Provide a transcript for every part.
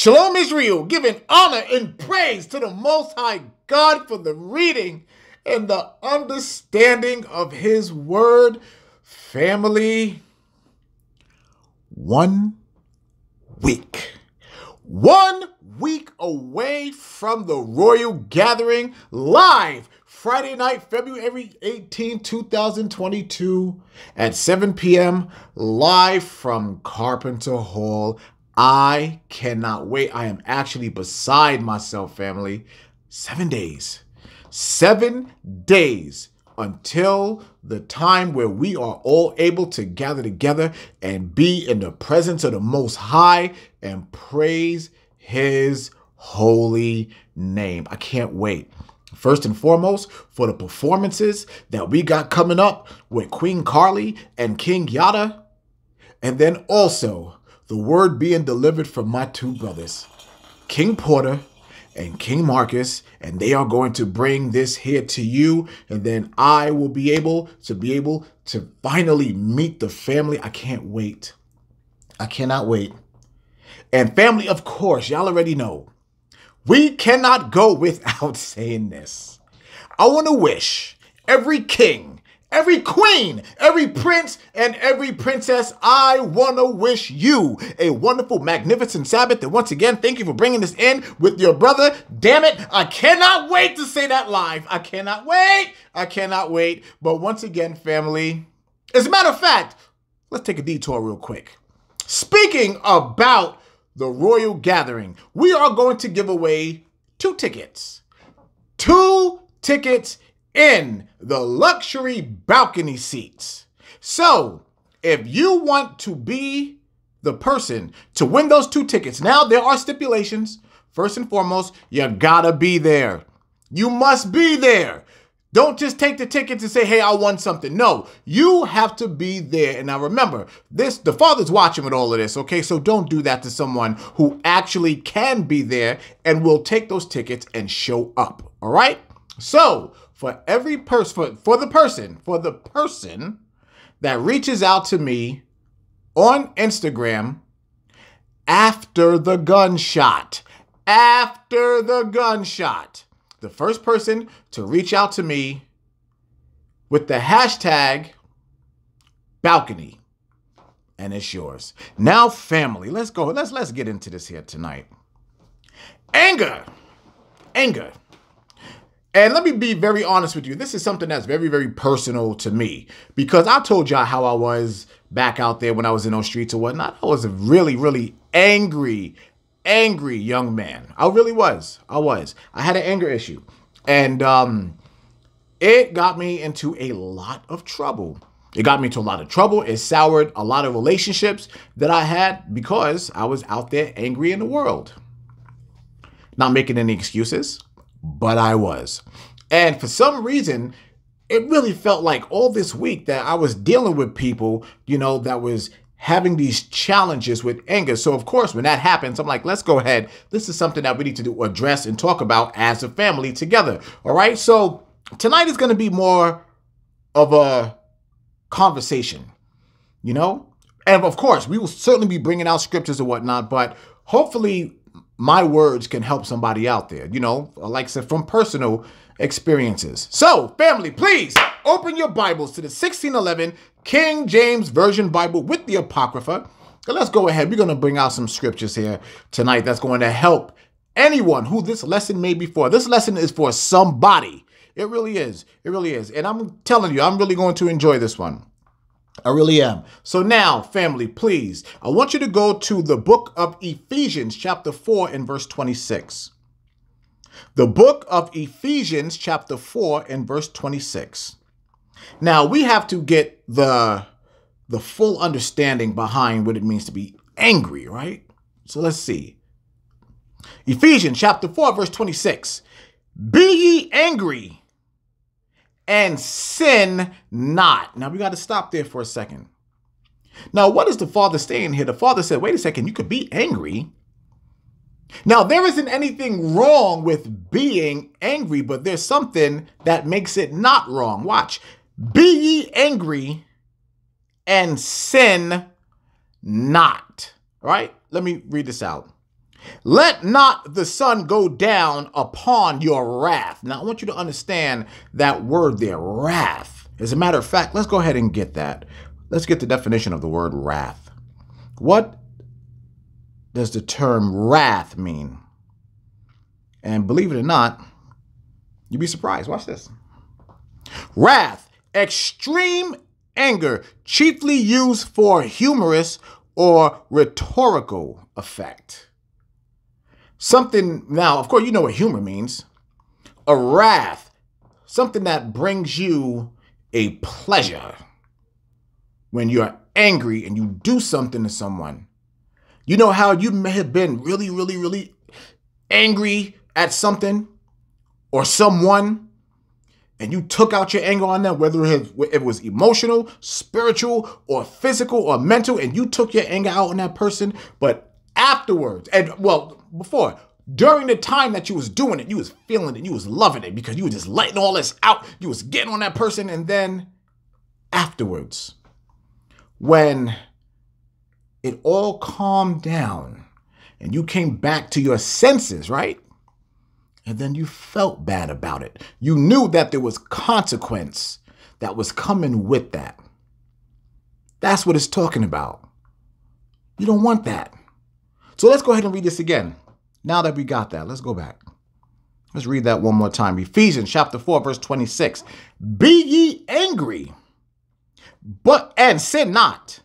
Shalom Israel, giving honor and praise to the Most High God for the reading and the understanding of His Word. Family, 1 week. 1 week away from the Royal Gathering, live Friday night, February 18, 2022 at 7 p.m. live from Carpenter Hall. I cannot wait. I am actually beside myself, family. 7 days. 7 days until the time where we are all able to gather together and be in the presence of the Most High and praise His holy name. I can't wait. First and foremost, for the performances that we got coming up with Queen Carly and King Yada. And then also the word being delivered from my two brothers, King Porter and King Marcus, and they are going to bring this here to you. And then I will be able to finally meet the family. I can't wait. I cannot wait. And family, of course, y'all already know, we cannot go without saying this. I want to wish every king, every queen, every prince, and every princess, I want to wish you a wonderful, magnificent Sabbath. And once again, thank you for bringing this in with your brother. Damn it, I cannot wait to say that live. I cannot wait. I cannot wait. But once again, family, as a matter of fact, let's take a detour real quick. Speaking about the Royal Gathering, we are going to give away 2 tickets. 2 tickets in the luxury balcony seats. So if you want to be the person to win those 2 tickets, now there are stipulations. First and foremost, you gotta be there. You must be there. Don't just take the tickets and say, hey, I won something. No, you have to be there. And now remember, the Father's watching with all of this, okay? So don't do that to someone who actually can be there and will take those tickets and show up, all right? So for every person, for the person that reaches out to me on Instagram after the gunshot, the first person to reach out to me with the hashtag balcony, and it's yours. Now, family, let's go. Let's get into this here tonight. Anger. And let me be very honest with you. This is something that's very, very personal to me, because I told y'all how I was back out there when I was in those streets or whatnot. I was a really, really angry young man. I really was. I had an anger issue. And it got me into a lot of trouble. It soured a lot of relationships that I had because I was out there angry in the world. Not making any excuses, but I was. And for some reason, it really felt like all this week that I was dealing with people, you know, that was having these challenges with anger. So of course, when that happens, I'm like, let's go ahead. This is something that we need to address and talk about as a family together. All right. So tonight is going to be more of a conversation, you know, and of course, we will certainly be bringing out scriptures and whatnot, but hopefully my words can help somebody out there, you know, like I said, from personal experiences. So family, please open your Bibles to the 1611 King James Version Bible with the Apocrypha. And let's go ahead. We're going to bring out some scriptures here tonight that's going to help anyone who this lesson may be for. This lesson is for somebody. It really is. It really is. And I'm telling you, I'm really going to enjoy this one. I really am. So now, family, please, I want you to go to the book of Ephesians, chapter 4 and verse 26. The book of Ephesians, chapter 4 and verse 26. Now, we have to get the full understanding behind what it means to be angry, right? So let's see. Ephesians, chapter 4, verse 26. Be ye angry and sin not. Now, we got to stop there for a second. Now, what is the Father saying here? The Father said, wait a second, you could be angry. Now, there isn't anything wrong with being angry, but there's something that makes it not wrong. Watch. Be ye angry and sin not. All right? Let me read this out. Let not the sun go down upon your wrath. Now, I want you to understand that word there, wrath. As a matter of fact, let's go ahead and get that. Let's get the definition of the word wrath. What does the term wrath mean? And believe it or not, you'd be surprised. Watch this. Wrath, extreme anger, chiefly used for humorous or rhetorical effect. Something, now, of course, you know what humor means. A wrath, something that brings you a pleasure. When you're angry and you do something to someone. You know how you may have been really, really, really angry at something or someone, and you took out your anger on them, whether it was emotional, spiritual, or physical, or mental, and you took your anger out on that person, but afterwards, and well, before, during the time that you was doing it, you was feeling it, you was loving it, because you were just letting all this out, you was getting on that person, and then afterwards, when it all calmed down and you came back to your senses, right? And then you felt bad about it. You knew that there was consequence that was coming with that. That's what it's talking about. You don't want that. So let's go ahead and read this again. Now that we got that, let's go back. Let's read that one more time. Ephesians chapter 4, verse 26. Be ye angry, and sin not.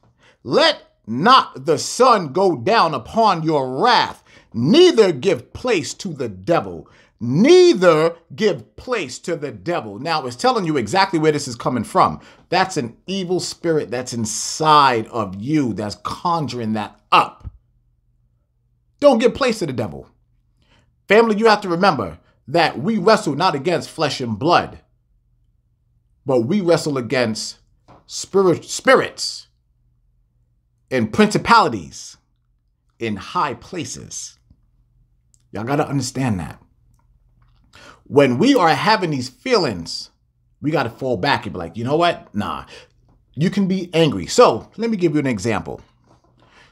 Let not the sun go down upon your wrath, neither give place to the devil. Neither give place to the devil. Now, it's telling you exactly where this is coming from. That's an evil spirit that's inside of you that's conjuring that up. Don't give place to the devil. Family, you have to remember that we wrestle not against flesh and blood, but we wrestle against spirits and principalities in high places. Y'all got to understand that. When we are having these feelings, we got to fall back and be like, you know what? Nah, you can be angry. So let me give you an example.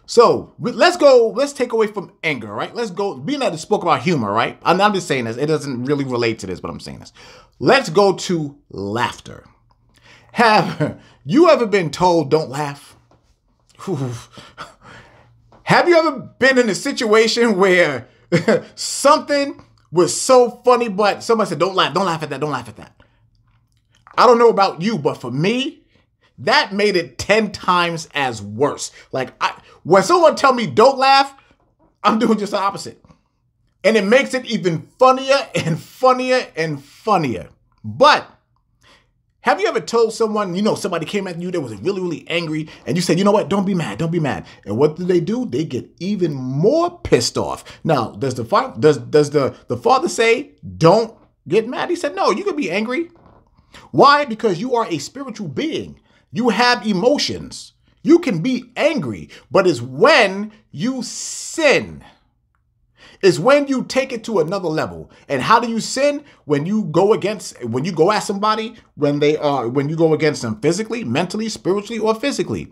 So let's take away from anger, right? Let's go, being that it spoke about humor, right? I'm just saying this. It doesn't really relate to this, but I'm saying this. Let's go to laughter. Have you ever been told don't laugh? Have you ever been in a situation where something was so funny, but somebody said, don't laugh at that, don't laugh at that. I don't know about you, but for me, that made it 10 times as worse. Like, when someone tell me don't laugh, I'm doing just the opposite. And it makes it even funnier and funnier and funnier. But have you ever told someone, you know, somebody came at you that was really, really angry, and you said, you know what, don't be mad, don't be mad. And what do? They get even more pissed off. Now, does the father say, don't get mad? He said, no, you can be angry. Why? Because you are a spiritual being. You have emotions. You can be angry, but it's when you sin. It's when you take it to another level. And how do you sin? When you go at somebody, when you go against them physically, mentally, spiritually, or physically.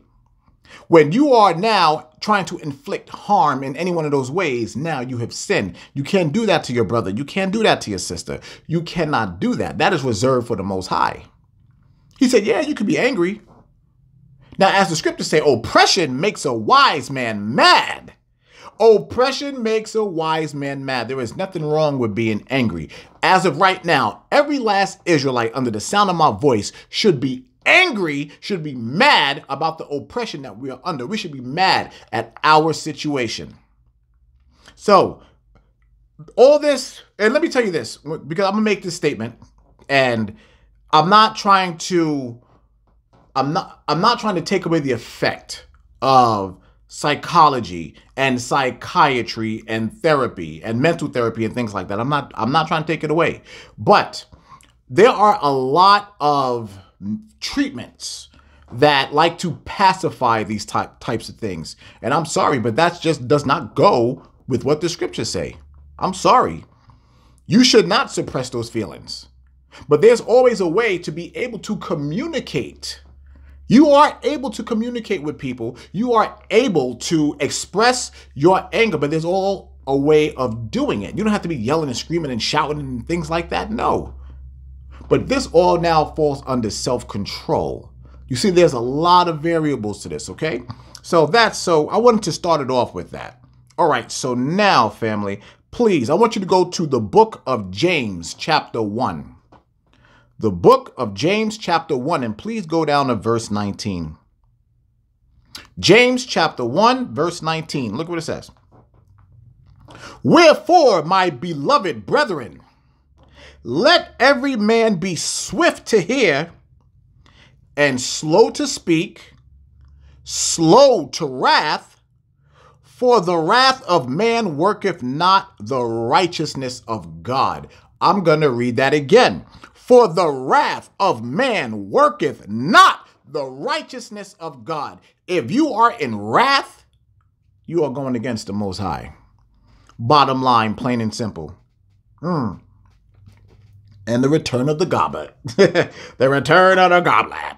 When you are now trying to inflict harm in any one of those ways, now you have sinned. You can't do that to your brother. You can't do that to your sister. You cannot do that. That is reserved for the Most High. He said, yeah, you can be angry. Now, as the scriptures say, oppression makes a wise man mad. Oppression makes a wise man mad. There is nothing wrong with being angry. As of right now, every last Israelite under the sound of my voice should be angry, should be mad about the oppression that we are under. We should be mad at our situation. So, all this, and let me tell you this, because I'm going to make this statement, and I'm not trying to take away the effect of psychology and psychiatry and therapy and mental therapy and things like that. I'm not trying to take it away. But there are a lot of treatments that like to pacify these types of things. And I'm sorry, but that just does not go with what the scriptures say. I'm sorry. You should not suppress those feelings. But there's always a way to be able to communicate. You are able to communicate with people. You are able to express your anger, but there's a way of doing it. You don't have to be yelling and screaming and shouting and things like that. No. But this all now falls under self-control. You see, there's a lot of variables to this, okay? So I wanted to start it off with that. All right, so now, family, please, I want you to go to the book of James, chapter 1. The book of James, chapter 1, and please go down to verse 19. James, chapter 1, verse 19. Look what it says. Wherefore, my beloved brethren, let every man be swift to hear and slow to speak, slow to wrath, for the wrath of man worketh not the righteousness of God. I'm going to read that again. For the wrath of man worketh not the righteousness of God. If you are in wrath, you are going against the Most High. Bottom line, plain and simple. And the return of the goblet. The return of the goblet.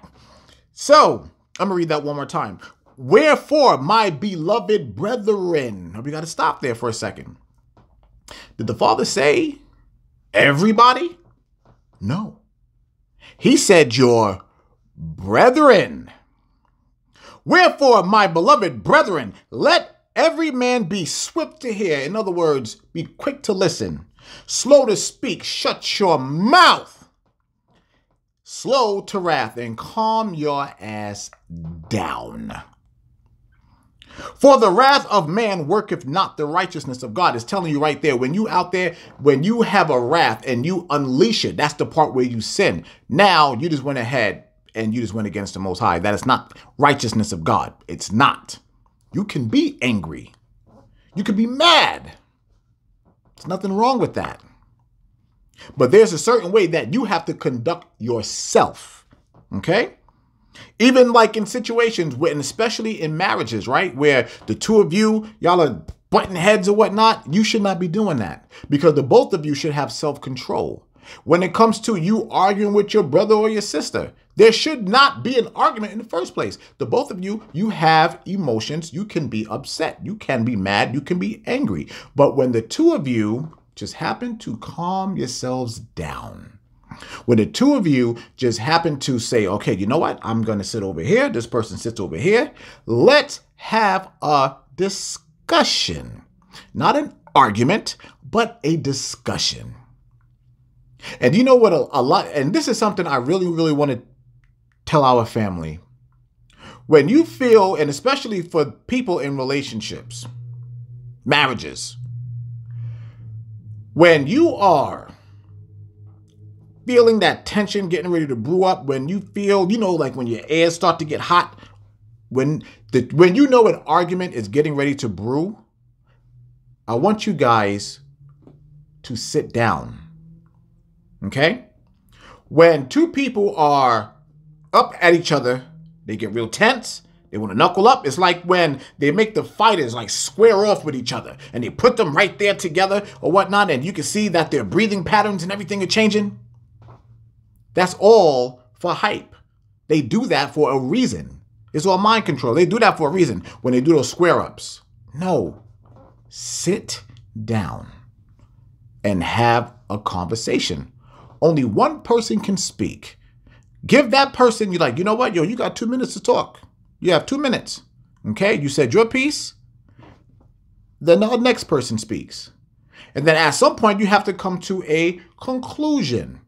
So, I'm going to read that one more time. Wherefore, my beloved brethren. We got to stop there for a second. Did the Father say everybody? No. He said your brethren. Wherefore, my beloved brethren, let every man be swift to hear. In other words, be quick to listen. Slow to speak. Shut your mouth. Slow to wrath, and calm your ass down. For the wrath of man worketh not the righteousness of God. It's telling you right there, when you out there, when you have a wrath and you unleash it, that's the part where you sin. Now you just went ahead and you just went against the Most High. That is not righteousness of God. It's not. You can be angry. You can be mad. There's nothing wrong with that. But there's a certain way that you have to conduct yourself. Okay? Even like in situations where, and especially in marriages, right? Where the two of you, y'all are butting heads or whatnot. You should not be doing that, because the both of you should have self-control. When it comes to you arguing with your brother or your sister, there should not be an argument in the first place. The both of you, you have emotions. You can be upset. You can be mad. You can be angry. But when the two of you just happen to calm yourselves down, when the two of you just happen to say, okay, you know what? I'm going to sit over here. This person sits over here. Let's have a discussion. Not an argument, but a discussion. And you know what? A lot, and this is something I really, really want to tell our family. When you feel, and especially for people in relationships, marriages, when you are feeling that tension getting ready to brew up, when you feel, you know, like when your ears start to get hot, when you know an argument is getting ready to brew, I want you guys to sit down. Okay? When two people are up at each other, they get real tense. They want to knuckle up. It's like when they make the fighters like square off with each other and they put them right there together or whatnot, and you can see that their breathing patterns and everything are changing. That's all for hype. They do that for a reason. It's all mind control. They do that for a reason when they do those square ups. No. Sit down and have a conversation. Only one person can speak. Give that person, you're like, you know what? Yo, you got 2 minutes to talk. You have 2 minutes. Okay? You said your piece. Then the next person speaks. And then at some point, you have to come to a conclusion.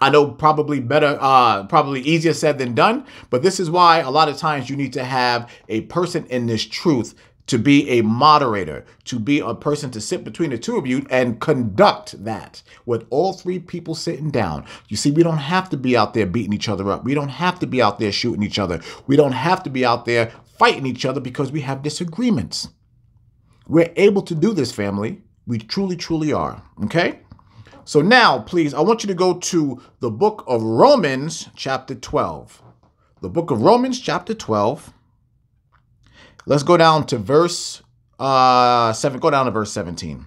I know probably probably easier said than done, but this is why a lot of times you need to have a person in this truth to be a moderator, to be a person to sit between the two of you and conduct that with all three people sitting down. You see, we don't have to be out there beating each other up. We don't have to be out there shooting each other. We don't have to be out there fighting each other because we have disagreements. We're able to do this, family. We truly, truly are. Okay? So now, please, I want you to go to the book of Romans, chapter 12. The book of Romans, chapter 12. Let's go down to verse 7. Go down to verse 17.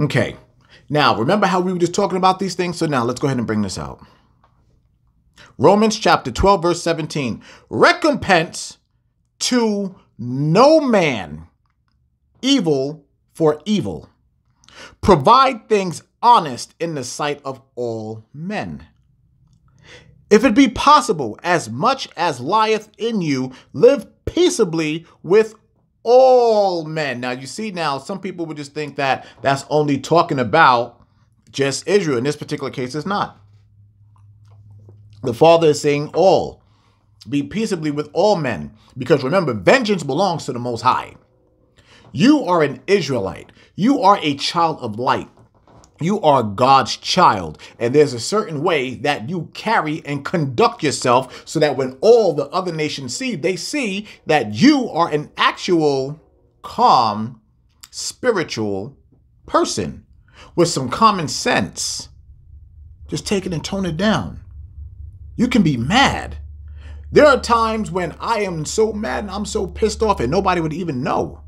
Okay. Now, remember how we were just talking about these things? So now let's go ahead and bring this out. Romans chapter 12, verse 17. Recompense to no man evil for evil. Provide things honest in the sight of all men. If it be possible, as much as lieth in you, live peaceably with all men. Now, you see, now some people would just think that that's only talking about just Israel. In this particular case, it's not. The Father is saying all. Be peaceably with all men. Because remember, vengeance belongs to the Most High. You are an Israelite. You are a child of light. You are God's child. And there's a certain way that you carry and conduct yourself so that when all the other nations see, they see that you are an actual calm, spiritual person with some common sense. Just take it and tone it down. You can be mad. There are times when I am so mad and I'm so pissed off and nobody would even know.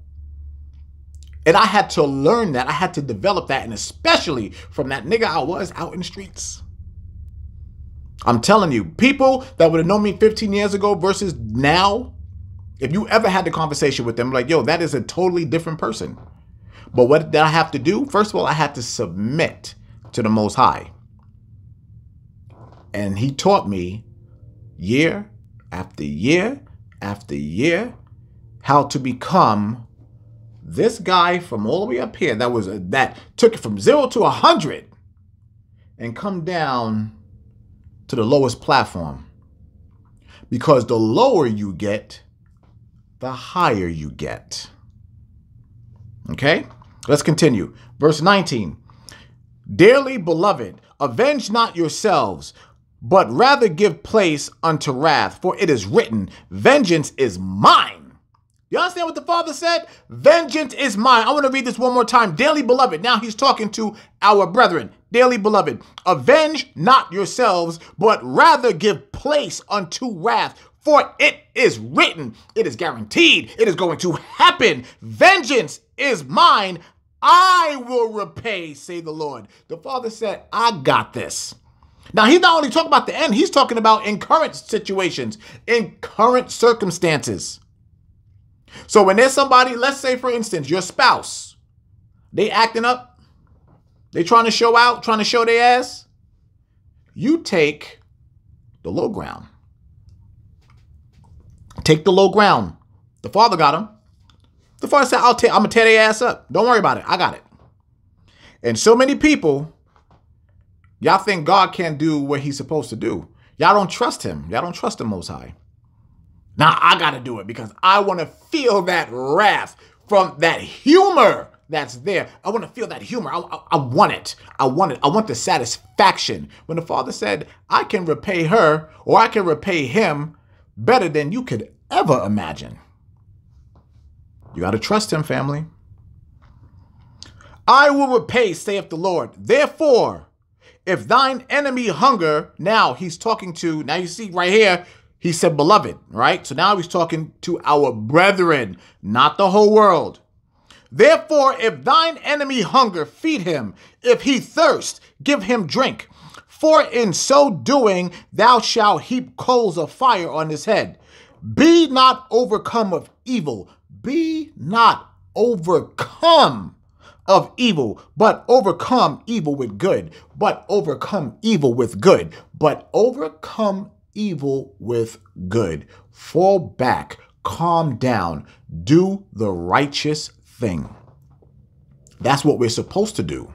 And I had to learn that. I had to develop that. And especially from that nigga I was out in the streets. I'm telling you, people that would have known me 15 years ago versus now, if you ever had the conversation with them, like, yo, that is a totally different person. But what did I have to do? First of all, I had to submit to the Most High. And he taught me year after year after year how to become this guy from all the way up here that took it from 0 to 100 and come down to the lowest platform. Because the lower you get, the higher you get. Okay? Let's continue. Verse 19. Dearly beloved, avenge not yourselves, but rather give place unto wrath, for it is written, vengeance is mine. You understand what the Father said? Vengeance is mine. I want to read this one more time. Dearly beloved. Now he's talking to our brethren. Dearly beloved, avenge not yourselves, but rather give place unto wrath. For it is written, it is guaranteed, it is going to happen. Vengeance is mine. I will repay, say the Lord. The Father said, I got this. Now, he's not only talking about the end, he's talking about in current situations, in current circumstances. So when there's somebody, let's say, for instance, your spouse, they acting up, they trying to show out, trying to show their ass, you take the low ground. Take the low ground. The Father got him. The Father said, I'm going to tear their ass up. Don't worry about it. I got it. And so many people, y'all think God can't do what he's supposed to do. Y'all don't trust him. Y'all don't trust the Most High. Now I got to do it because I want to feel that wrath from that humor that's there. I want to feel that humor. I want it. I want it. I want the satisfaction. When the Father said, I can repay her or I can repay him better than you could ever imagine. You got to trust him, family. I will repay, saith the Lord. Therefore, if thine enemy hunger, now he's talking to, now you see right here, he said, beloved, right? So now he's talking to our brethren, not the whole world. Therefore, if thine enemy hunger, feed him. If he thirst, give him drink. For in so doing, thou shalt heap coals of fire on his head. Be not overcome of evil. Be not overcome of evil, but overcome evil with good. But overcome evil with good. But overcome evil with good. Fall back, calm down, do the righteous thing. That's what we're supposed to do.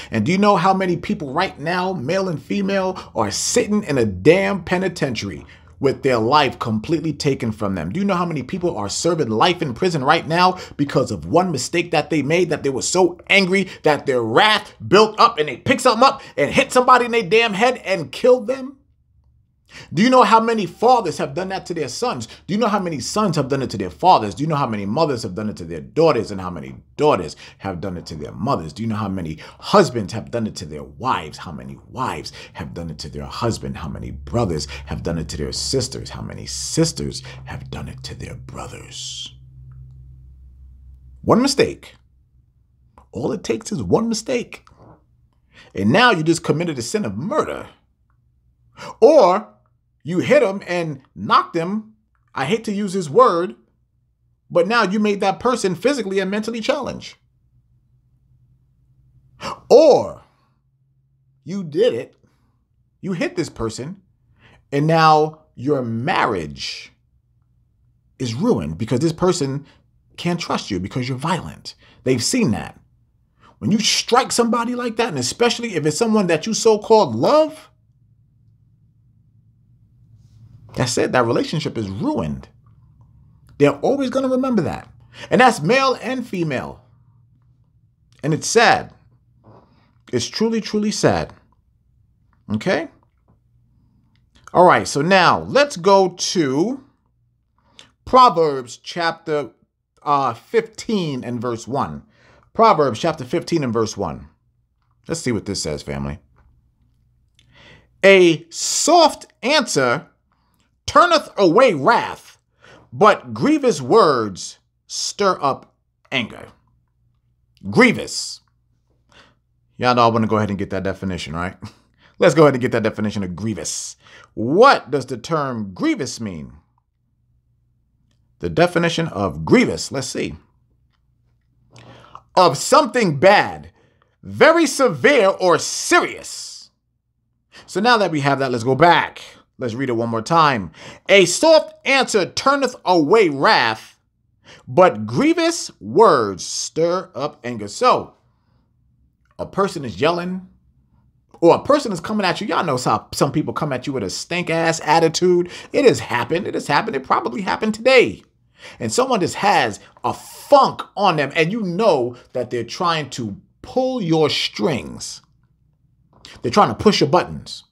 And do you know how many people right now, male and female, are sitting in a damn penitentiary with their life completely taken from them? Do you know how many people are serving life in prison right now because of one mistake that they made, that they were so angry that their wrath built up and they picked something up and hit somebody in their damn head and killed them? Do you know how many fathers have done that to their sons? Do you know how many sons have done it to their fathers? Do you know how many mothers have done it to their daughters and how many daughters have done it to their mothers? Do you know how many husbands have done it to their wives? How many wives have done it to their husband? How many brothers have done it to their sisters? How many sisters have done it to their brothers? One mistake. All it takes is one mistake. And now you just committed the sin of murder. Or you hit him and knocked him. I hate to use this word, but now you made that person physically and mentally challenged. Or you did it, you hit this person, and now your marriage is ruined because this person can't trust you because you're violent. They've seen that. When you strike somebody like that, and especially if it's someone that you so-called love, that's it. That relationship is ruined. They're always going to remember that. And that's male and female. And it's sad. It's truly, truly sad. Okay? All right. So now let's go to Proverbs chapter 15 and verse 1. Proverbs chapter 15 and verse 1. Let's see what this says, family. A soft answer turneth away wrath, but grievous words stir up anger. Grievous. Y'all know I want to go ahead and get that definition, right? Let's go ahead and get that definition of grievous. What does the term grievous mean? The definition of grievous, let's see. Of something bad, very severe or serious. So now that we have that, let's go back. Let's read it one more time. A soft answer turneth away wrath, but grievous words stir up anger. So a person is yelling, or a person is coming at you. Y'all know how some people come at you with a stink-ass attitude. It has happened. It has happened. It probably happened today. And someone just has a funk on them, and you know that they're trying to pull your strings. They're trying to push your buttons.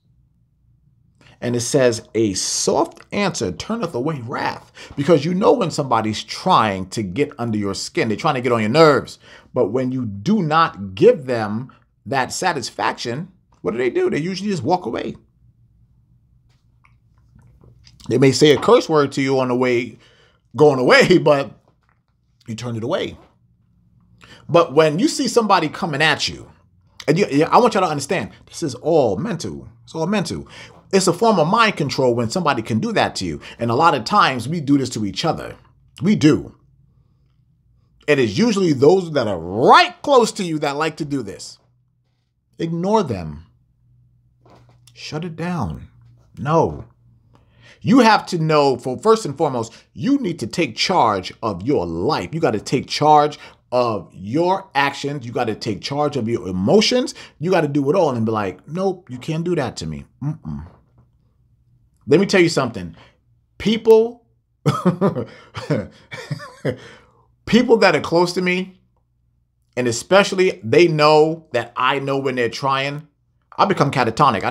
And it says, a soft answer turneth away wrath. Because you know when somebody's trying to get under your skin. They're trying to get on your nerves. But when you do not give them that satisfaction, what do? They usually just walk away. They may say a curse word to you on the way, going away, but you turn it away. But when you see somebody coming at you, and I want y'all to understand, this is all mental. It's all mental. It's a form of mind control when somebody can do that to you. And a lot of times we do this to each other. We do. It is usually those that are right close to you that like to do this. Ignore them. Shut it down. No. You have to know, first and foremost, you need to take charge of your life. You got to take charge of your actions. You got to take charge of your emotions. You got to do it all and be like, nope, you can't do that to me. Let me tell you something. People, people that are close to me, and especially they know that I know when they're trying, I become catatonic.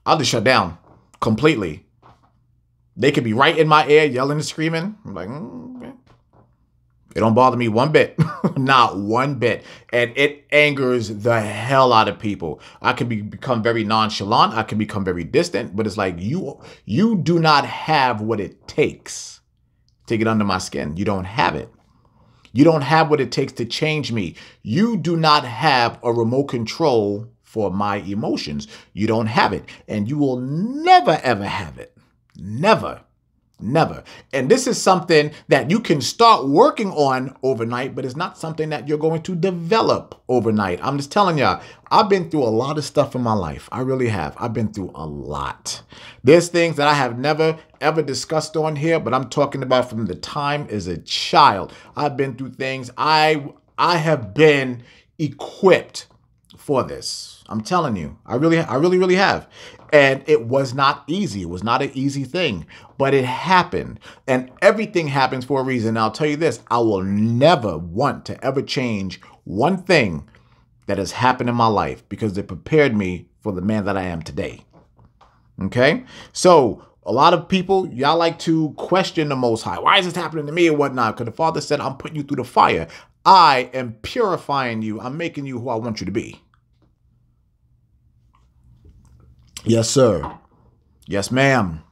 I'll just shut down completely. They could be right in my ear yelling and screaming. I'm like, okay. It don't bother me one bit. Not one bit. And it angers the hell out of people. I can become very nonchalant. I can become very distant. But it's like you do not have what it takes to get under my skin. You don't have it. You don't have what it takes to change me. You do not have a remote control for my emotions. You don't have it. And you will never, ever have it. Never. Never. And this is something that you can start working on overnight, but it's not something that you're going to develop overnight. I'm just telling y'all, I've been through a lot of stuff in my life. I really have. I've been through a lot. There's things that I have never, ever discussed on here, but I'm talking about from the time as a child. I've been through things. I have been equipped for this. I'm telling you, I really have. And it was not easy. It was not an easy thing, but it happened. And everything happens for a reason. And I'll tell you this, I will never want to ever change one thing that has happened in my life because it prepared me for the man that I am today. Okay? So a lot of people, y'all like to question the Most High. Why is this happening to me and whatnot? Because the Father said, I'm putting you through the fire. I am purifying you. I'm making you who I want you to be. Yes, sir. Yes, ma'am.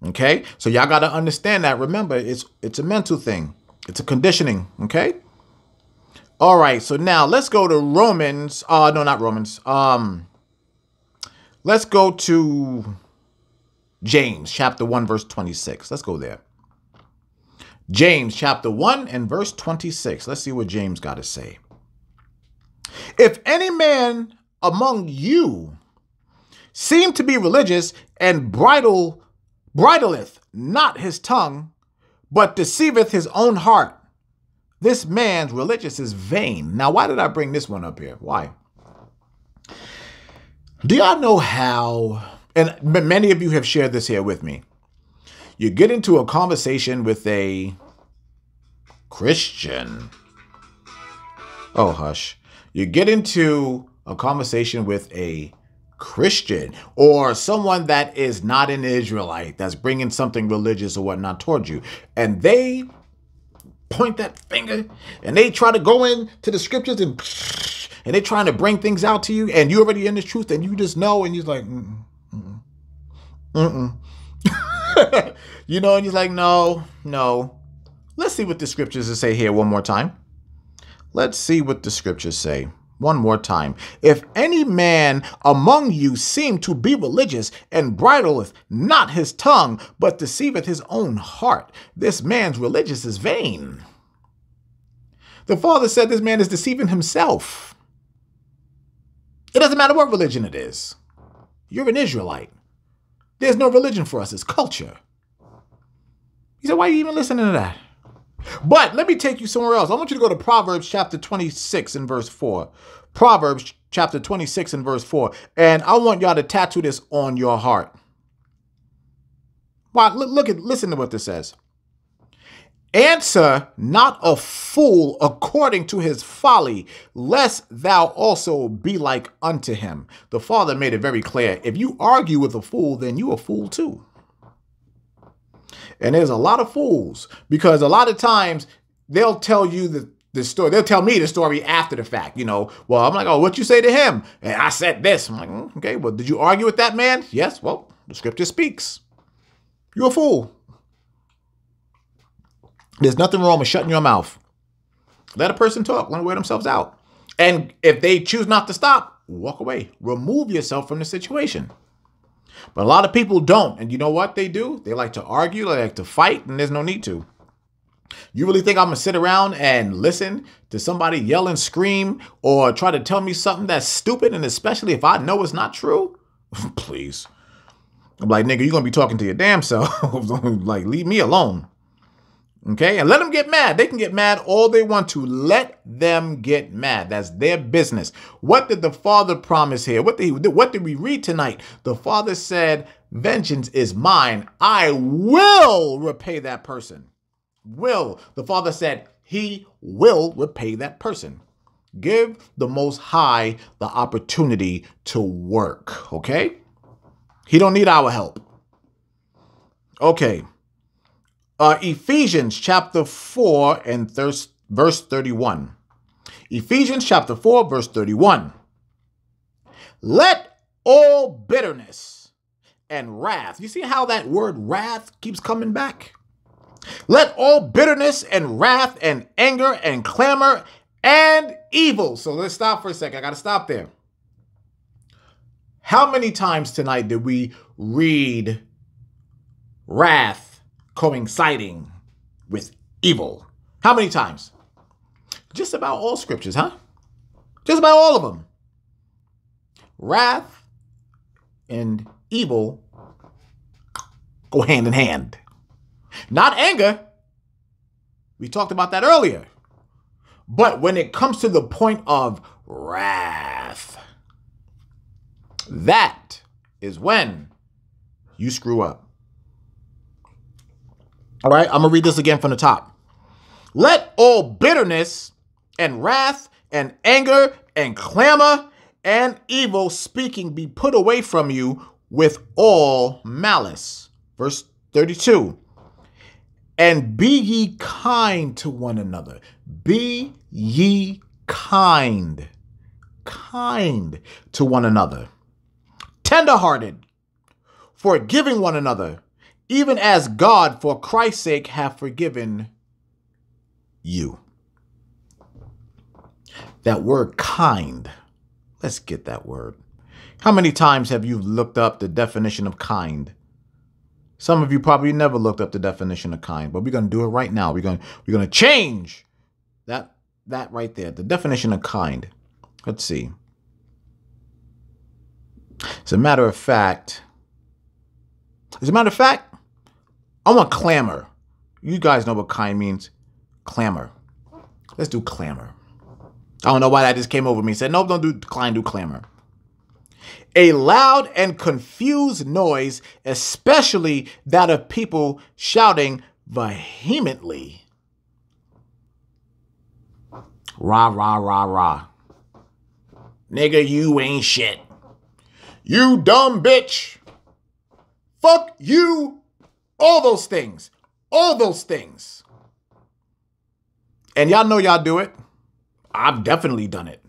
Okay. So y'all got to understand that. Remember, it's a mental thing. It's a conditioning. Okay. All right. So now let's go to Romans. No, not Romans. Let's go to James chapter 1, verse 26. Let's go there. James chapter 1 and verse 26. Let's see what James got to say. If any man among you seem to be religious and bridleth not his tongue, but deceiveth his own heart, this man's religious is vain. Now, why did I bring this one up here? Why? Do y'all know how, and many of you have shared this here with me, you get into a conversation with a Christian. Oh, hush. You get into a conversation with a Christian or someone that is not an Israelite, that's bringing something religious or whatnot towards you, and they point that finger and they try to go into the scriptures and they're trying to bring things out to you, and you're already in the truth and you just know, and you're like, you know, and you're like, no. Let's see what the scriptures say here one more time. Let's see what the scriptures say one more time. If any man among you seem to be religious and bridleth not his tongue, but deceiveth his own heart, this man's religious is vain. The Father said this man is deceiving himself. It doesn't matter what religion it is. You're an Israelite. There's no religion for us. It's culture. He said, why are you even listening to that? But let me take you somewhere else. I want you to go to Proverbs chapter 26 and verse 4. Proverbs chapter 26 and verse 4. And I want y'all to tattoo this on your heart. Wow, listen to what this says. Answer not a fool according to his folly, lest thou also be like unto him. The Father made it very clear. If you argue with a fool, then you a fool too. And there's a lot of fools, because a lot of times they'll tell you the story. They'll tell me the story after the fact, you know. Well, I'm like, oh, what you say to him? And I said this. I'm like, okay, well, did you argue with that man? Yes. Well, the scripture speaks. You're a fool. There's nothing wrong with shutting your mouth. Let a person talk. Let them wear themselves out. And if they choose not to stop, walk away. Remove yourself from the situation. But a lot of people don't. And you know what they do? They like to argue, they like to fight, and there's no need to. You really think I'm going to sit around and listen to somebody yell and scream or try to tell me something that's stupid, and especially if I know it's not true? Please. I'm like, nigga, you're going to be talking to your damn self. Like, leave me alone. Okay? And let them get mad. They can get mad all they want to. Let them get mad. That's their business. What did the Father promise here? What did we read tonight? The Father said, vengeance is mine. I will repay that person. Will. The Father said he will repay that person. Give the Most High the opportunity to work. Okay? He don't need our help. Okay. Ephesians chapter 4 and verse 31. Ephesians chapter 4, verse 31. Let all bitterness and wrath. You see how that word wrath keeps coming back? Let all bitterness and wrath and anger and clamor and evil. So let's stop for a second. I got to stop there. How many times tonight did we read wrath coinciding with evil? How many times? Just about all scriptures, huh? Just about all of them. Wrath and evil go hand in hand. Not anger. We talked about that earlier. But when it comes to the point of wrath, that is when you screw up. All right, I'm going to read this again from the top. Let all bitterness and wrath and anger and clamor and evil speaking be put away from you with all malice. Verse 32. And be ye kind to one another. Be ye kind. Kind to one another. Tenderhearted. Forgiving one another. Even as God, for Christ's sake, hath forgiven you. That word kind. Let's get that word. How many times have you looked up the definition of kind? Some of you probably never looked up the definition of kind, but we're going to do it right now. We're going to change that right there. The definition of kind. Let's see. As a matter of fact, I want clamor. You guys know what kind means. Clamor. Let's do clamor. I don't know why that just came over me. Said, no, don't do kind, do clamor. A loud and confused noise, especially that of people shouting vehemently. Rah, rah, rah, rah. Nigga, you ain't shit. You dumb bitch. Fuck you. All those things. All those things. And y'all know y'all do it. I've definitely done it.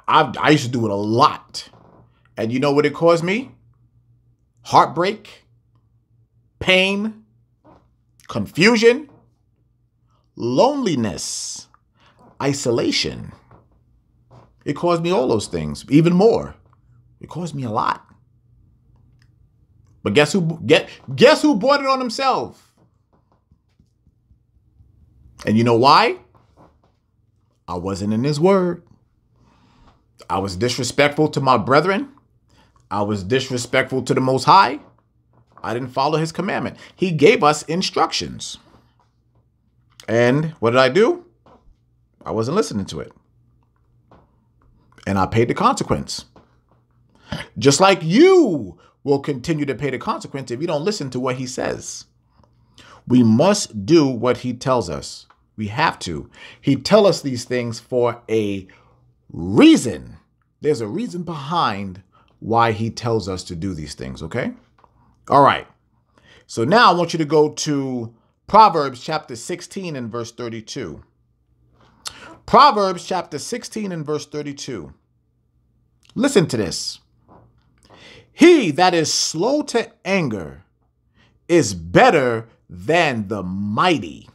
I used to do it a lot. And you know what it caused me? Heartbreak, pain, confusion, loneliness, isolation. It caused me all those things, even more. It caused me a lot. But guess who brought it on himself? And you know why? I wasn't in his word. I was disrespectful to my brethren. I was disrespectful to the Most High. I didn't follow his commandment. He gave us instructions. And what did I do? I wasn't listening to it. And I paid the consequence. Just like you will continue to pay the consequence if you don't listen to what he says. We must do what he tells us. We have to. He tells us these things for a reason. There's a reason behind why he tells us to do these things, okay? All right. So now I want you to go to Proverbs chapter 16 and verse 32. Proverbs chapter 16 and verse 32. Listen to this. He that is slow to anger is better than the mighty,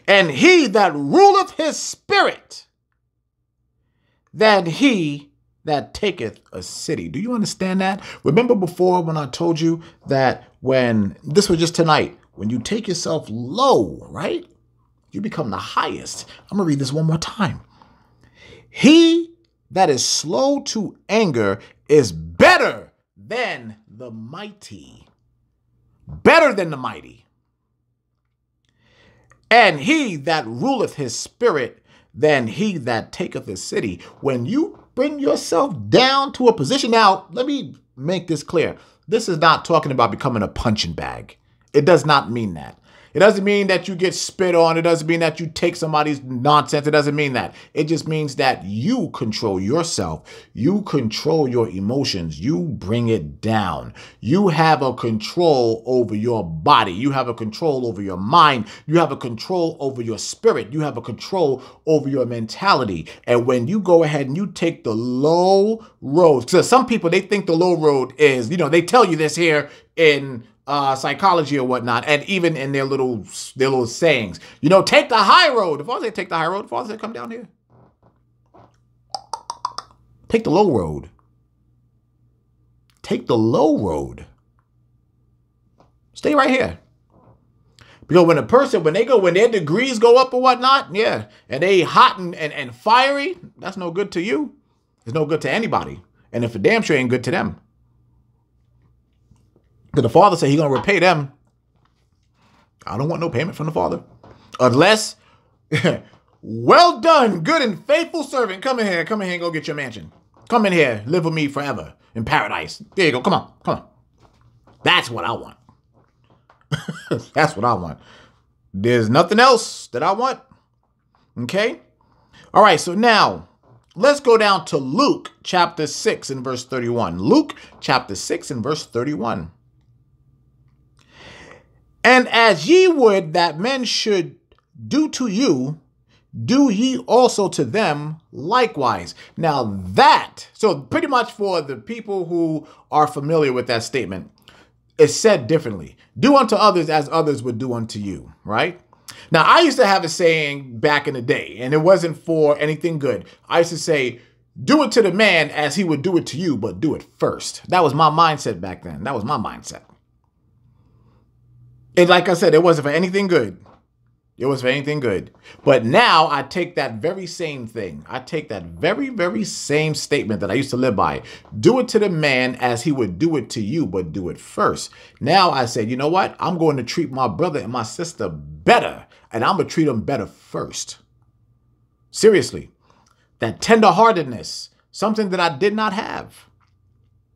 and he that ruleth his spirit than he that taketh a city. Do you understand that? Remember before when I told you that this was just tonight, when you take yourself low, right? You become the highest. I'm going to read this one more time. He that is slow to anger is better than the mighty. Better than the mighty. And he that ruleth his spirit than he that taketh a city. When you bring yourself down to a position. Now, let me make this clear. This is not talking about becoming a punching bag. It does not mean that. It doesn't mean that you get spit on. It doesn't mean that you take somebody's nonsense. It doesn't mean that. It just means that you control yourself. You control your emotions. You bring it down. You have a control over your body. You have a control over your mind. You have a control over your spirit. You have a control over your mentality. And when you go ahead and you take the low road, because some people, they think the low road is, they tell you this here in psychology or whatnot, and even in their little sayings, take the high road. The Father said, take the high road. The Father said, come down here. Take the low road. Take the low road. Stay right here. Because when their degrees go up or whatnot, yeah, and they hot and fiery, that's no good to you. It's no good to anybody. And if a damn sure ain't good to them. Because the Father said he's going to repay them. I don't want no payment from the Father. Unless, well done, good and faithful servant. Come in here and go get your mansion. Come in here, live with me forever in paradise. There you go. Come on. That's what I want. That's what I want. There's nothing else that I want. Okay? All right, so now let's go down to Luke chapter 6 and verse 31. Luke chapter 6 and verse 31. And as ye would that men should do to you, do ye also to them likewise. Now so pretty much for the people who are familiar with that statement, it's said differently. Do unto others as others would do unto you, right? Now, I used to have a saying back in the day, and it wasn't for anything good. I used to say, do it to the man as he would do it to you, but do it first. That was my mindset back then. That was my mindset. And like I said, it wasn't for anything good. It was for anything good. But now I take that very same thing. I take that very, very same statement that I used to live by. Do it to the man as he would do it to you, but do it first. Now I said, you know what? I'm going to treat my brother and my sister better. And I'm going to treat them better first. Seriously. That tenderheartedness. Something that I did not have.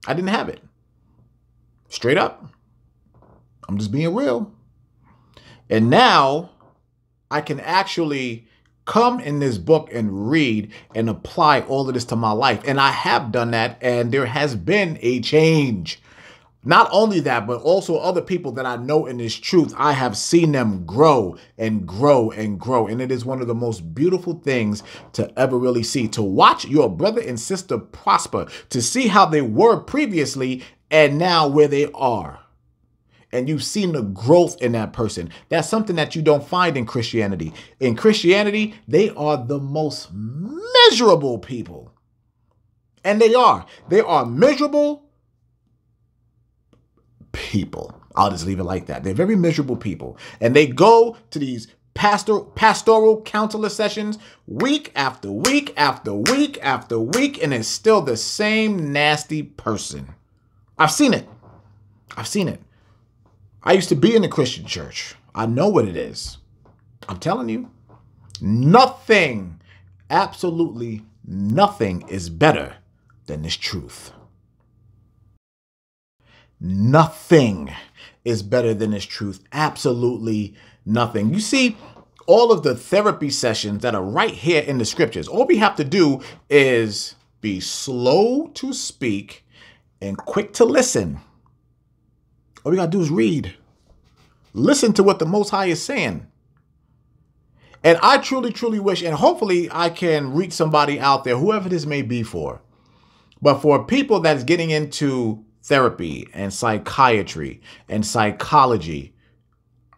I didn't have it. Straight up. I'm just being real. And now I can actually come in this book and read and apply all of this to my life. And I have done that, and there has been a change. Not only that, but also other people that I know in this truth, I have seen them grow and grow and grow. And it is one of the most beautiful things to ever really see. To watch your brother and sister prosper, to see how they were previously and now where they are. And you've seen the growth in that person. That's something that you don't find in Christianity. In Christianity, they are the most miserable people. And they are. They are miserable people. I'll just leave it like that. They're very miserable people. And they go to these pastoral counselor sessions week after week after week after week, and it's still the same nasty person. I've seen it. I've seen it. I used to be in the Christian church. I know what it is. I'm telling you, nothing, absolutely nothing is better than this truth. Nothing is better than this truth. Absolutely nothing. You see, all of the therapy sessions that are right here in the scriptures, all we have to do is be slow to speak and quick to listen. All we got to do is read. Listen to what the Most High is saying. And I truly, truly wish, and hopefully I can reach somebody out there, whoever this may be for. But for people that's getting into therapy and psychiatry and psychology,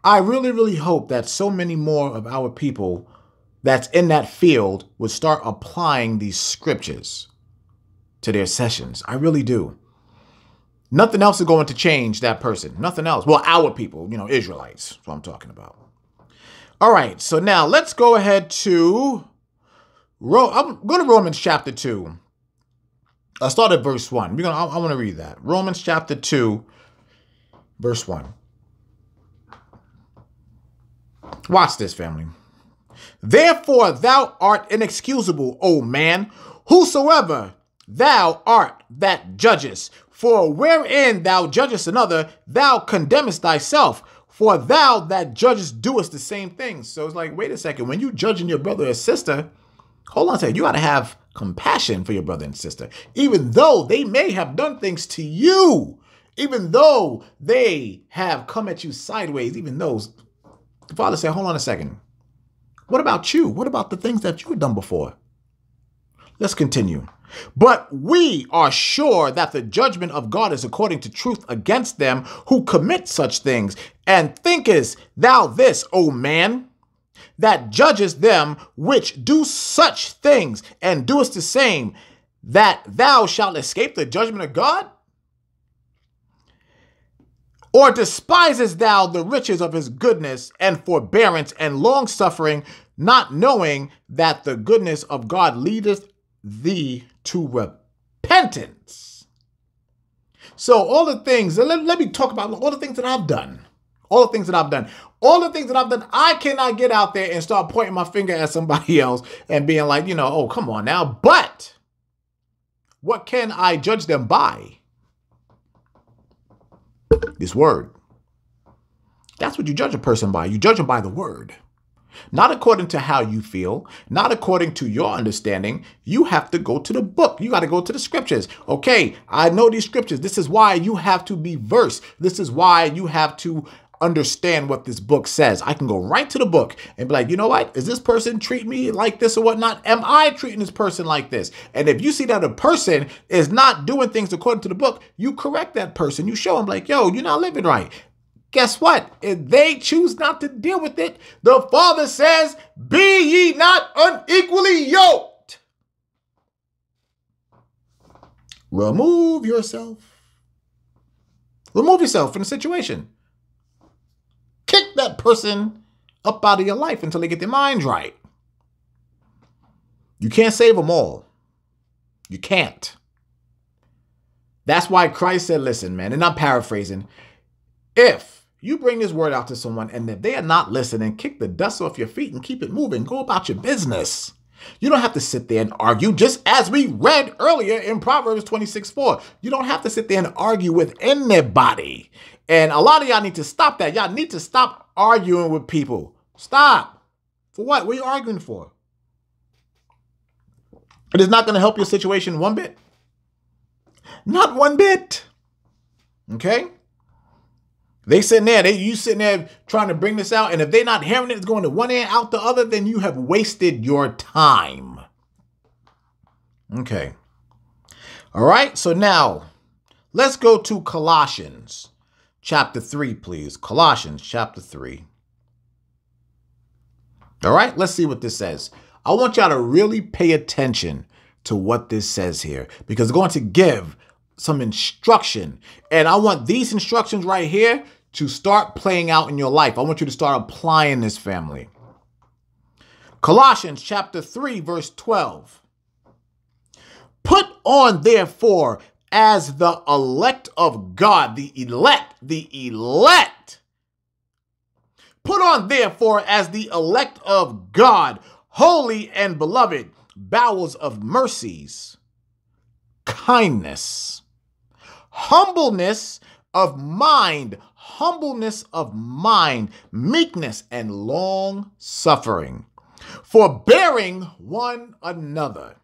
I really, really hope that so many more of our people that's in that field would start applying these scriptures to their sessions. I really do. Nothing else is going to change that person. Nothing else. Well, our people, Israelites. That's what I'm talking about. All right. So now let's go ahead to, I'm going to Romans chapter 2. I'll start at verse 1. I want to read that. Romans chapter 2, verse 1. Watch this, family. Therefore thou art inexcusable, O man, whosoever thou art that judgest. For wherein thou judgest another, thou condemnest thyself. For thou that judgest doest the same thing. So it's like, wait a second. When you judging your brother or sister, hold on a second. You got to have compassion for your brother and sister. Even though they may have done things to you. Even though they have come at you sideways. Even though the Father said, hold on a second. What about you? What about the things that you have done before? Let's continue. But we are sure that the judgment of God is according to truth against them who commit such things. And thinkest thou this, O man, that judgest them which do such things, and doest the same, that thou shalt escape the judgment of God? Or despisest thou the riches of his goodness and forbearance and long-suffering, not knowing that the goodness of God leadeth thee to repentance? So all the things, let me talk about all the things that I've done. All the things that I've done. All the things that I've done, I cannot get out there and start pointing my finger at somebody else and being like, oh, come on now. But what can I judge them by? This word. That's what you judge a person by. You judge them by the word. Not according to how you feel, not according to your understanding. You have to go to the book. You got to go to the scriptures. Okay, I know these scriptures. This is why you have to be versed. This is why you have to understand what this book says. I can go right to the book and be like, you know what? Is this person treating me like this or whatnot? Am I treating this person like this? And if you see that a person is not doing things according to the book, you correct that person. You show them like, yo, you're not living right. Guess what? If they choose not to deal with it, the Father says, be ye not unequally yoked. Remove yourself. Remove yourself from the situation. kick that person up out of your life until they get their minds right. You can't save them all. You can't. That's why Christ said, listen, man, and I'm paraphrasing, if you bring this word out to someone and if they are not listening, kick the dust off your feet and keep it moving. Go about your business. You don't have to sit there and argue, just as we read earlier in Proverbs 26:4. You don't have to sit there and argue with anybody. And a lot of y'all need to stop that. Y'all need to stop arguing with people. Stop. For what? What are you arguing for? It is not going to help your situation one bit. Not one bit. Okay? They sitting there, you sitting there trying to bring this out, and if they're not hearing it, it's going to one ear out the other, then you have wasted your time. Okay. All right, so now let's go to Colossians chapter 3, please. Colossians chapter 3. All right, let's see what this says. I want y'all to really pay attention to what this says here, because it's going to give some instruction. And I want these instructions right here to start playing out in your life. I want you to start applying this, family. Colossians chapter 3, verse 12. Put on, therefore, as the elect of God, the elect. Put on, therefore, as the elect of God, holy and beloved, bowels of mercies, kindness, humbleness of mind, meekness, and long suffering, forbearing one another,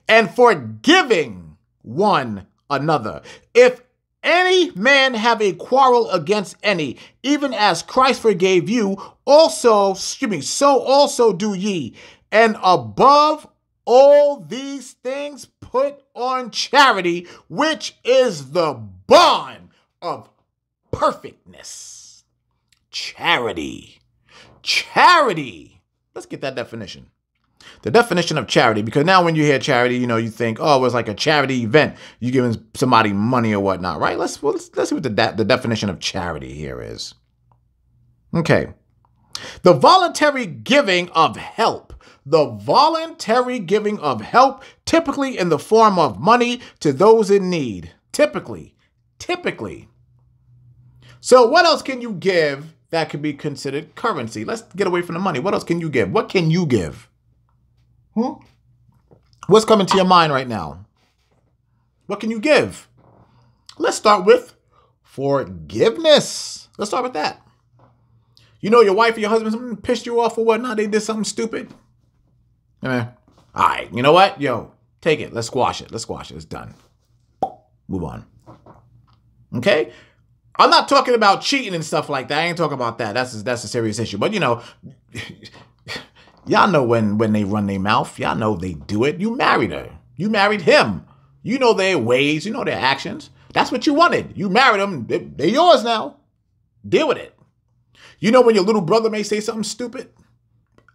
and forgiving one another. If any man have a quarrel against any, even as Christ forgave you, so also do ye. And above all these things, put on charity, which is the bond of perfectness. Charity. Let's get that definition. The definition of charity, because now when you hear charity, you think, oh, it's like a charity event. You're giving somebody money or whatnot, right? Let's see what the definition of charity here is. Okay. The voluntary giving of help. Typically in the form of money to those in need. Typically. So what else can you give that could be considered currency? Let's get away from the money. What else can you give? What can you give? What's coming to your mind right now? What can you give? Let's start with forgiveness. Let's start with that. Your wife or your husband pissed you off or whatnot. They did something stupid. All right. You know what? Yo, take it. Let's squash it. It's done. Move on. Okay? I'm not talking about cheating and stuff like that. I ain't talking about that. That's a serious issue. But, y'all know when they run their mouth. Y'all know they do it. You married her. You married him. You know their ways. You know their actions. That's what you wanted. You married them. They're yours now. Deal with it. When your little brother may say something stupid?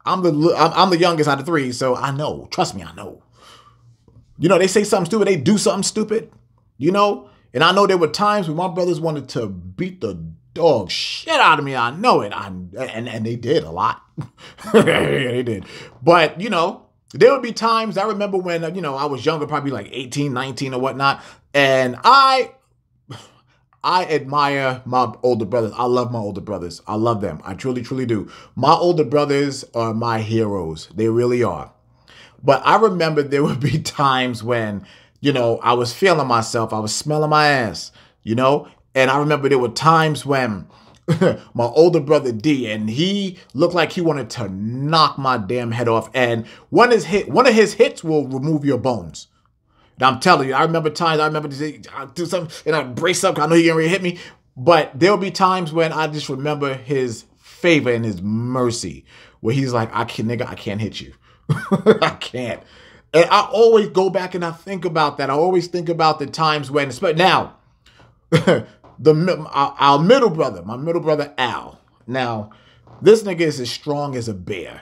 I'm the youngest out of three, so I know. Trust me, I know. They say something stupid. They do something stupid. And I know there were times when my brothers wanted to beat the dog shit out of me. I know it. And they did a lot. Yeah, they did. But, there would be times, I remember when, I was younger, probably like 18, 19 or whatnot. And I admire my older brothers. I love my older brothers. I love them. I truly, truly do. My older brothers are my heroes. They really are. But I remember there would be times when, I was feeling myself. I was smelling my ass, And I remember there were times when my older brother D, and he looked like he wanted to knock my damn head off. And one of his hits will remove your bones. And I'm telling you, I remember I do something and I brace up. I know he getting ready to hit me. But there'll be times when I just remember his favor and his mercy, where he's like, I can't hit you. I can't. And I always go back and I think about that. I always think about the times when, but now, our middle brother, my middle brother Al. Now, this nigga is as strong as a bear.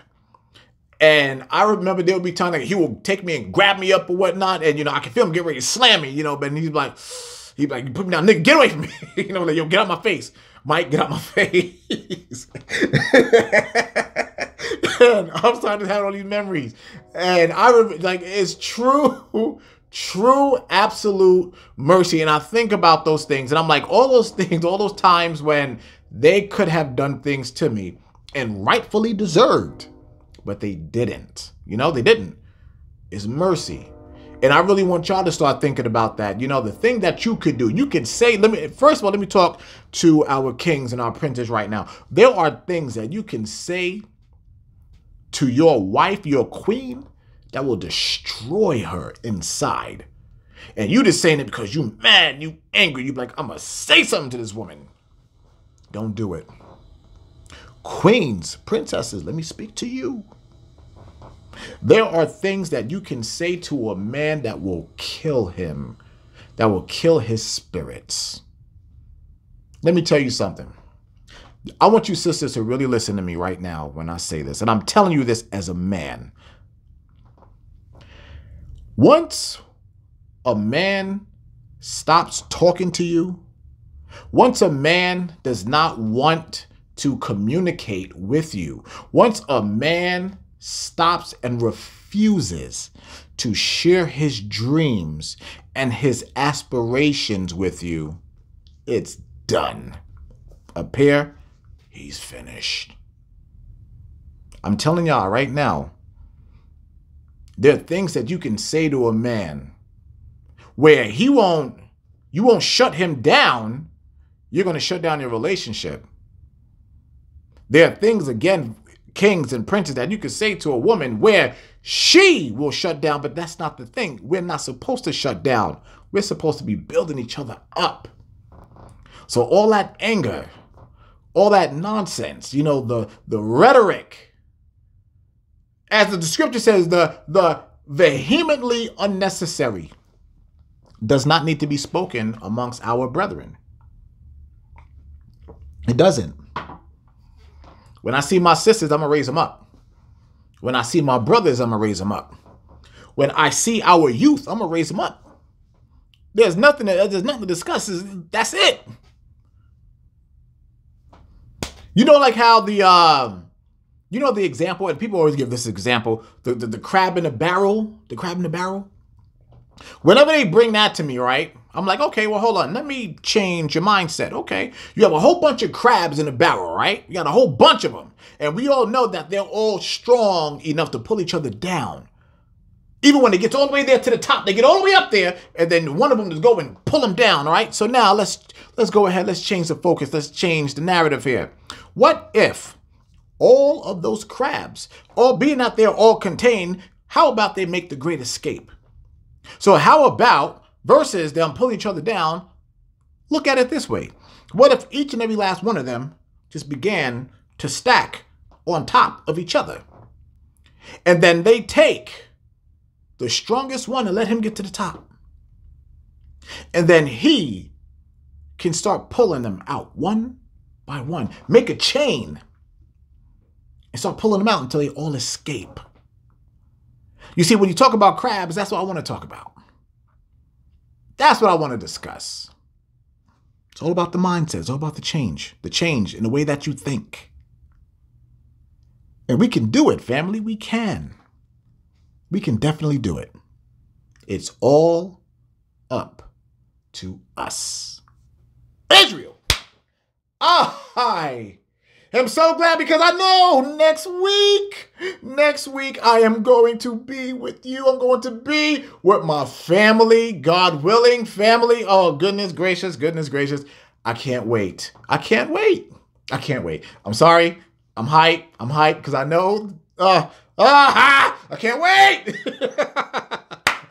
And I remember there would be times like he will take me and grab me up or whatnot. And, I can feel him get ready to slam me, but he's like, you put me down, nigga, get away from me. Like, yo, get out my face. Mike, get out my face. And I'm starting to have all these memories. And I remember, like, it's true, absolute mercy. And I think about those things. And I'm like, all those things, all those times when they could have done things to me and rightfully deserved, but they didn't. You know, they didn't. It's mercy. And I really want y'all to start thinking about that. You know, the thing that you could do, you could say, first of all, let me talk to our kings and our princes right now. There are things that you can say to your wife, your queen, that will destroy her inside. And you just saying it because you mad, you angry. You be like, I'm going to say something to this woman. Don't do it. Queens, princesses, let me speak to you. There are things that you can say to a man that will kill him, that will kill his spirits. Let me tell you something. I want you sisters to really listen to me right now when I say this. And I'm telling you this as a man. Once a man stops talking to you, once a man does not want to communicate with you, once a man stops and refuses to share his dreams and his aspirations with you, it's done. Up here, he's finished. I'm telling y'all right now, there are things that you can say to a man where you won't shut him down. You're going to shut down your relationship. There are things, again, kings and princes, that you could say to a woman where she will shut down, but that's not the thing. We're not supposed to shut down. We're supposed to be building each other up. So all that anger, all that nonsense, you know, the rhetoric, as the scripture says, the vehemently unnecessary, does not need to be spoken amongst our brethren. It doesn't. When I see my sisters, I'm going to raise them up. When I see my brothers, I'm going to raise them up. When I see our youth, I'm going to raise them up. There's nothing to discuss. That's it. You know, like how the example, and people always give this example, the crab in the barrel, Whenever they bring that to me, right, I'm like, okay, well, hold on. Let me change your mindset. Okay. You have a whole bunch of crabs in a barrel, right? You got a whole bunch of them. And we all know that they're all strong enough to pull each other down. Even when it gets all the way there to the top, they get all the way up there, and then one of them just go and pull them down, all right? So now let's go ahead. Let's change the focus. Let's change the narrative here. What if all of those crabs, all being out there, all contained, how about they make the great escape? So how about, versus them pulling each other down, look at it this way. What if each and every last one of them just began to stack on top of each other? And then they take the strongest one and let him get to the top. And then he can start pulling them out one by one. Make a chain and start pulling them out until they all escape. You see, when you talk about crabs, that's what I want to talk about. That's what I want to discuss. It's all about the mindset. It's all about the change in the way that you think. And we can do it, family. We can. We can definitely do it. It's all up to us. Israel. I am so glad, because I know next week I am going to be with you. I'm going to be with my family, God willing, family. Oh, goodness gracious. I can't wait. I'm sorry. I'm hyped because I know. I can't wait.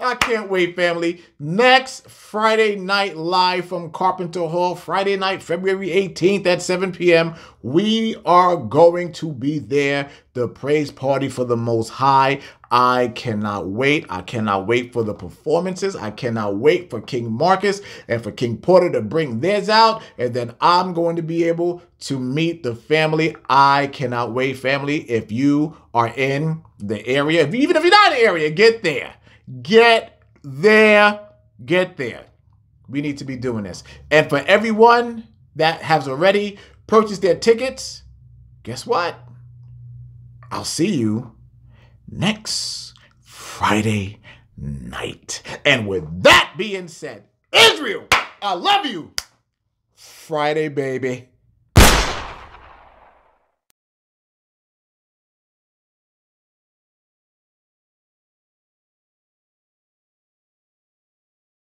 I can't wait, family. Next Friday night live from Carpenter Hall, Friday night, February 18th at 7 p.m. We are going to be there. The praise party for the Most High. I cannot wait. I cannot wait for the performances. I cannot wait for King Marcus and for King Porter to bring theirs out. And then I'm going to be able to meet the family. I cannot wait, family. If you are in the area, even if you're not in the area, get there. Get there. We need to be doing this. And for everyone that has already purchased their tickets, guess what? I'll see you next Friday night. And with that being said, Israel, I love you. Friday, baby.